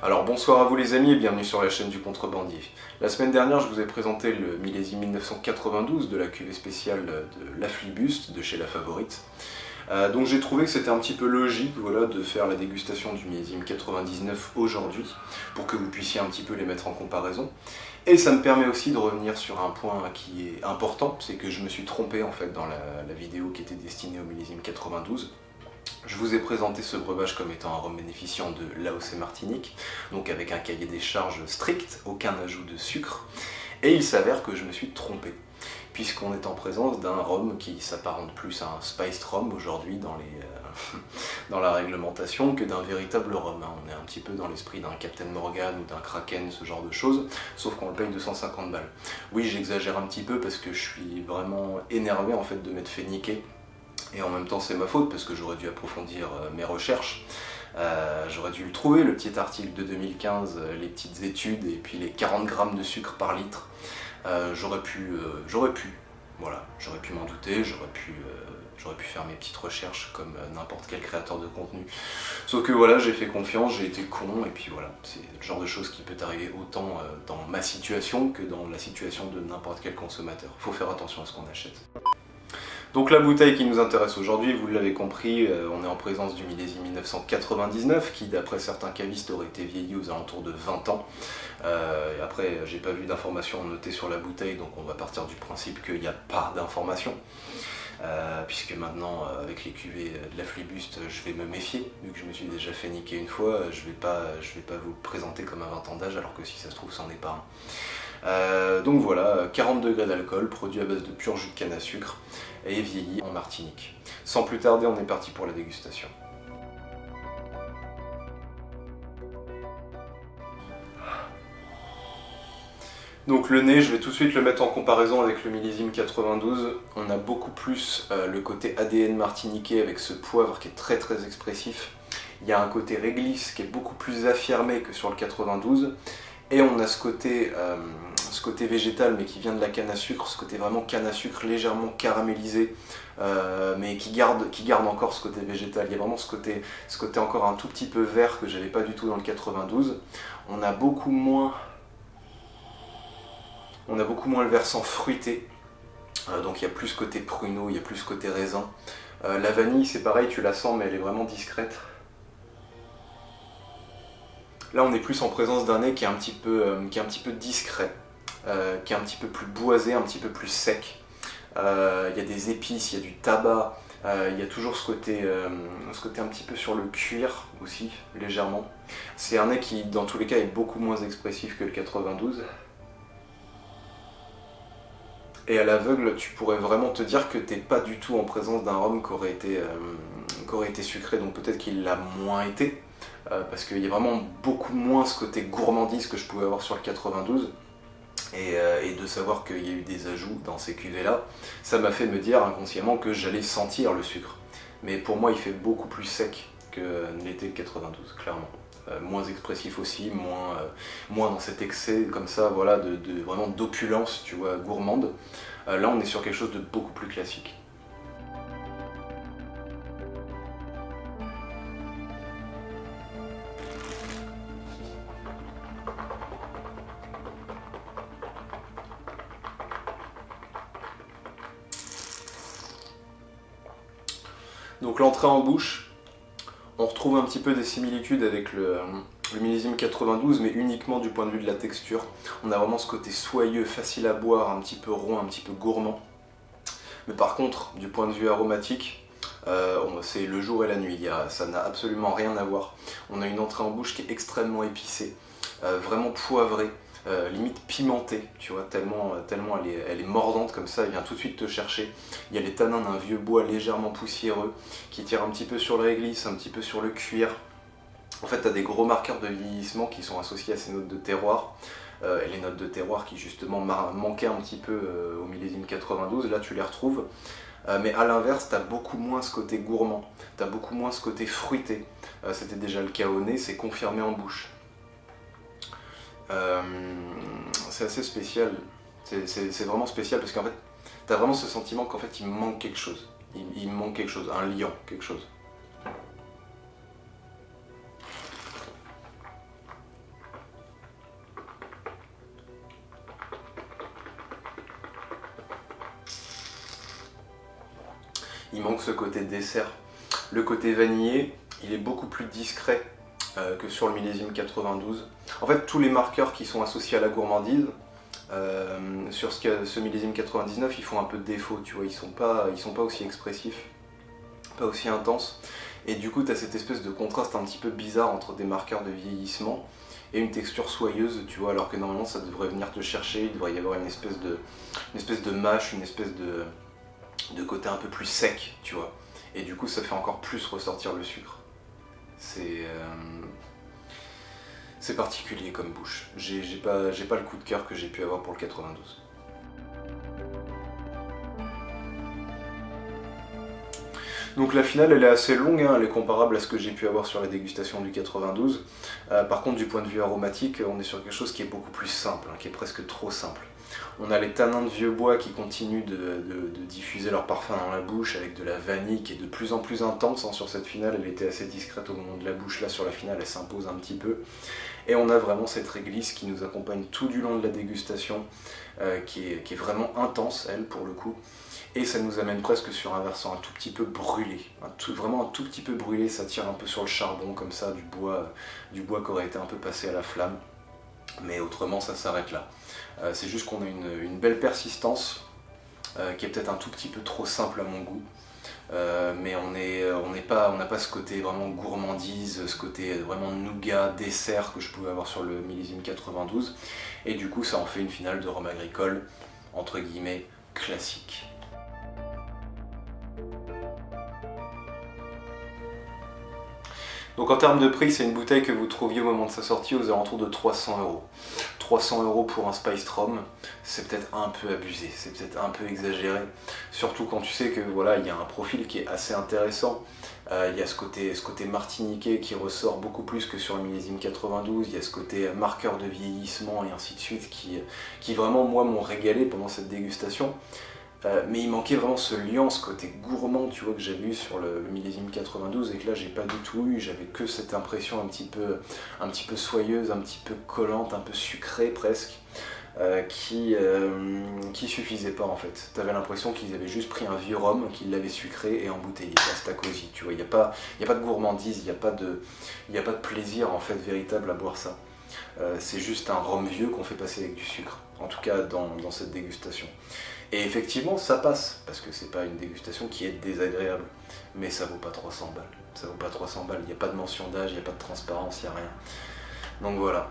Alors bonsoir à vous les amis et bienvenue sur la chaîne du Contrebandier. La semaine dernière je vous ai présenté le millésime 1992 de la cuvée spéciale de l'Afflibuste de chez La Favorite. Donc j'ai trouvé que c'était un petit peu logique voilà, de faire la dégustation du millésime 99 aujourd'hui pour que vous puissiez un petit peu les mettre en comparaison. Et ça me permet aussi de revenir sur un point qui est important, c'est que je me suis trompé en fait dans la vidéo qui était destinée au millésime 92. Je vous ai présenté ce breuvage comme étant un rhum bénéficiant de l'AOC Martinique, donc avec un cahier des charges strict, aucun ajout de sucre, et il s'avère que je me suis trompé, puisqu'on est en présence d'un rhum qui s'apparente plus à un spiced rhum aujourd'hui dans la réglementation que d'un véritable rhum. On est un petit peu dans l'esprit d'un Captain Morgan ou d'un Kraken, ce genre de choses, sauf qu'on le paye 250 balles. Oui, j'exagère un petit peu parce que je suis vraiment énervé en fait de m'être fait niquer. Et en même temps c'est ma faute parce que j'aurais dû approfondir mes recherches, j'aurais dû le trouver, le petit article de 2015, les petites études et puis les 40 grammes de sucre par litre. J'aurais pu m'en douter, j'aurais pu faire mes petites recherches comme n'importe quel créateur de contenu. Sauf que voilà, j'ai fait confiance, j'ai été con et puis voilà, c'est le genre de choses qui peut arriver autant dans ma situation que dans la situation de n'importe quel consommateur. Faut faire attention à ce qu'on achète. Donc la bouteille qui nous intéresse aujourd'hui, vous l'avez compris, on est en présence du millésime 1999 qui d'après certains cavistes aurait été vieilli aux alentours de 20 ans. Et après j'ai pas vu d'informations notées sur la bouteille, donc on va partir du principe qu'il n'y a pas d'informations. Puisque maintenant avec les cuvées de l'Afflibuste je vais me méfier, vu que je me suis déjà fait niquer une fois, je vais pas vous présenter comme un 20 ans d'âge alors que si ça se trouve c'en est pas un. Donc voilà, 40 degrés d'alcool, produit à base de pur jus de canne à sucre et vieilli en Martinique. Sans plus tarder, on est parti pour la dégustation. Donc le nez, je vais tout de suite le mettre en comparaison avec le millésime 92. On a beaucoup plus le côté ADN martiniquais avec ce poivre qui est très très expressif. Il y a un côté réglisse qui est beaucoup plus affirmé que sur le 92. Et on a ce côté végétal mais qui vient de la canne à sucre, ce côté vraiment canne à sucre légèrement caramélisé, mais qui garde encore ce côté végétal. Il y a vraiment ce côté encore un tout petit peu vert que j'avais pas du tout dans le 92. On a beaucoup moins le versant fruité, donc il y a plus ce côté pruneau, il y a plus ce côté raisin. La vanille c'est pareil, tu la sens mais elle est vraiment discrète. Là on est plus en présence d'un nez qui est un petit peu discret, qui est un petit peu plus boisé, un petit peu plus sec. Il y a des épices, il y a du tabac, il y a toujours ce côté un petit peu sur le cuir aussi, légèrement. C'est un nez qui dans tous les cas est beaucoup moins expressif que le 92. Et à l'aveugle, tu pourrais vraiment te dire que t'es pas du tout en présence d'un rhum qui aurait été sucré, donc peut-être qu'il l'a moins été. Parce qu'il y a vraiment beaucoup moins ce côté gourmandise que je pouvais avoir sur le 92 et de savoir qu'il y a eu des ajouts dans ces cuvées là, ça m'a fait me dire inconsciemment que j'allais sentir le sucre, mais pour moi il fait beaucoup plus sec que l'était le 92 clairement, moins expressif aussi, moins dans cet excès comme ça voilà, vraiment d'opulence tu vois, gourmande. Là on est sur quelque chose de beaucoup plus classique. Donc l'entrée en bouche, on retrouve un petit peu des similitudes avec le millésime 92, mais uniquement du point de vue de la texture. On a vraiment ce côté soyeux, facile à boire, un petit peu rond, un petit peu gourmand. Mais par contre, du point de vue aromatique, c'est le jour et la nuit, ça n'a absolument rien à voir. On a une entrée en bouche qui est extrêmement épicée, vraiment poivrée. Limite pimentée, tu vois, tellement elle est mordante comme ça, elle vient tout de suite te chercher. Il y a les tanins d'un vieux bois légèrement poussiéreux qui tire un petit peu sur le réglisse, un petit peu sur le cuir. En fait, tu as des gros marqueurs de vieillissement qui sont associés à ces notes de terroir. Et les notes de terroir qui justement manquaient un petit peu au millésime 92, là tu les retrouves. Mais à l'inverse, tu as beaucoup moins ce côté gourmand, tu as beaucoup moins ce côté fruité. C'était déjà le cas au nez, c'est confirmé en bouche. C'est assez spécial, c'est vraiment spécial parce qu'en fait, t'as vraiment ce sentiment qu'en fait il me manque quelque chose, il me manque quelque chose, un liant, quelque chose. donc ce côté dessert. Le côté vanillé, il est beaucoup plus discret que sur le millésime 92. En fait, tous les marqueurs qui sont associés à la gourmandise, sur ce millésime 99, ils font un peu de défaut, tu vois, ils sont pas aussi expressifs, pas aussi intenses. Et du coup, tu as cette espèce de contraste un petit peu bizarre entre des marqueurs de vieillissement et une texture soyeuse, tu vois, alors que normalement ça devrait venir te chercher, il devrait y avoir une espèce de mâche, une espèce de côté un peu plus sec, tu vois. Et du coup, ça fait encore plus ressortir le sucre. C'est particulier comme bouche. J'ai pas le coup de cœur que j'ai pu avoir pour le 92. Donc la finale elle est assez longue, hein, elle est comparable à ce que j'ai pu avoir sur la dégustation du 92. Par contre du point de vue aromatique, on est sur quelque chose qui est beaucoup plus simple, hein, qui est presque trop simple. On a les tanins de vieux bois qui continuent de diffuser leur parfum dans la bouche avec de la vanille qui est de plus en plus intense, hein, sur cette finale. Elle était assez discrète au moment de la bouche, là sur la finale elle s'impose un petit peu. Et on a vraiment cette réglisse qui nous accompagne tout du long de la dégustation, qui est vraiment intense elle pour le coup. Et ça nous amène presque sur un versant un tout petit peu brûlé, vraiment un tout petit peu brûlé, ça tire un peu sur le charbon comme ça, du bois qui aurait été un peu passé à la flamme, mais autrement ça s'arrête là. C'est juste qu'on a une belle persistance, qui est peut-être un tout petit peu trop simple à mon goût, mais on n'a pas ce côté vraiment gourmandise, ce côté vraiment nougat, dessert que je pouvais avoir sur le millésime 92, et du coup ça en fait une finale de rhum agricole, entre guillemets, classique. Donc en termes de prix, c'est une bouteille que vous trouviez au moment de sa sortie aux alentours de 300 €. 300 € pour un Spiced Rum, c'est peut-être un peu abusé, c'est peut-être un peu exagéré. Surtout quand tu sais que voilà, il y a un profil qui est assez intéressant. Il y a ce côté martiniquais qui ressort beaucoup plus que sur le millésime 92. Il y a ce côté marqueur de vieillissement et ainsi de suite qui vraiment moi m'ont régalé pendant cette dégustation. Mais il manquait vraiment ce lien, ce côté gourmand, tu vois, que j'avais eu sur le millésime 92 et que là j'ai pas du tout eu. J'avais que cette impression un petit peu soyeuse, un petit peu collante, un peu sucrée presque, qui suffisait pas en fait. T'avais l'impression qu'ils avaient juste pris un vieux rhum, qu'ils l'avaient sucré et embouteillé, basta cosy, tu vois. Il n'y a pas de gourmandise, il n'y a pas de plaisir en fait véritable à boire ça. C'est juste un rhum vieux qu'on fait passer avec du sucre, en tout cas dans cette dégustation. Et effectivement ça passe, parce que c'est pas une dégustation qui est désagréable, mais ça vaut pas 300 balles. Ça vaut pas 300 balles, il n'y a pas de mention d'âge, il n'y a pas de transparence, il n'y a rien. Donc voilà.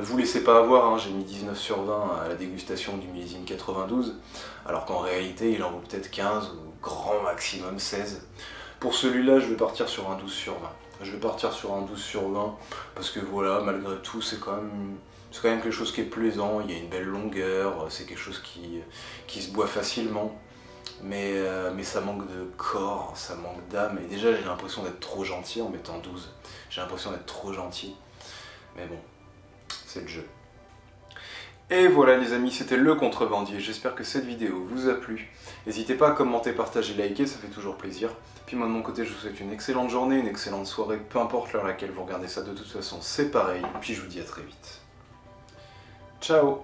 Vous laissez pas avoir, hein, j'ai mis 19 sur 20 à la dégustation du millésime 92, alors qu'en réalité il en vaut peut-être 15 ou grand maximum 16. Pour celui-là je vais partir sur un 12 sur 20. Je vais partir sur un 12 sur 20, parce que voilà, malgré tout c'est quand même quelque chose qui est plaisant, il y a une belle longueur, c'est quelque chose qui se boit facilement, mais ça manque de corps, ça manque d'âme, et déjà j'ai l'impression d'être trop gentil en mettant 12, j'ai l'impression d'être trop gentil, mais bon, c'est le jeu. Et voilà les amis, c'était le contrebandier, j'espère que cette vidéo vous a plu. N'hésitez pas à commenter, partager, liker, ça fait toujours plaisir. Puis moi de mon côté je vous souhaite une excellente journée, une excellente soirée, peu importe l'heure à laquelle vous regardez ça, de toute façon c'est pareil, puis je vous dis à très vite. Ciao!